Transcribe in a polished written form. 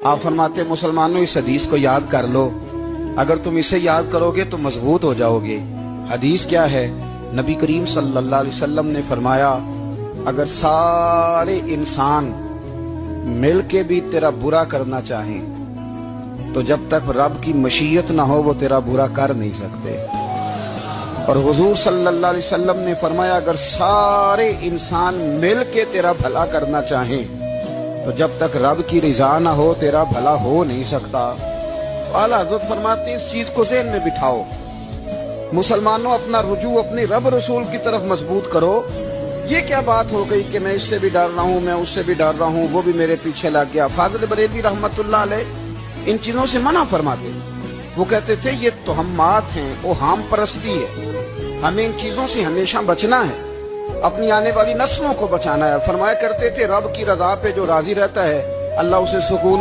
آپ فرماتے مسلمانوں اس حدیث کو یاد کر لو، اگر تم اسے یاد کرو گے تو مضبوط ہو جاؤ گے۔ حدیث کیا ہے؟ نبی کریم صلی اللہ علیہ وسلم نے فرمایا اگر سارے انسان مل کے بھی تیرا برا کرنا چاہیں تو جب تک رب کی مشیت نہ ہو وہ تیرا برا کر نہیں سکتے۔ اور حضور صلی اللہ علیہ وسلم نے فرمایا اگر سارے انسان مل کے تیرا بھلا کرنا چاہیں تو جب تک رب کی رضا نہ ہو تیرا بھلا ہو نہیں سکتا۔ اعلیٰ حضرت فرماتے ہیں اس چیز کو ذہن میں بٹھاؤ، مسلمانوں اپنا رجوع اپنے رب رسول کی طرف مضبوط کرو۔ یہ کیا بات ہو گئی کہ میں اس سے بھی ڈر رہا ہوں، میں اس سے بھی ڈر رہا ہوں، وہ بھی میرے پیچھے لگ گیا۔ فاضل بریلوی رحمت اللہ علیہ ان چیزوں سے منع فرماتے، وہ کہتے تھے یہ توہمات ہیں، وہ ہم پرستی ہے، ہمیں ان چیزوں سے ہمیشہ بچنا ہے، اپنی آنے والی نسلوں کو بچانا ہے۔ فرمایا کرتے تھے رب کی رضا پہ جو راضی رہتا ہے اللہ اسے سکون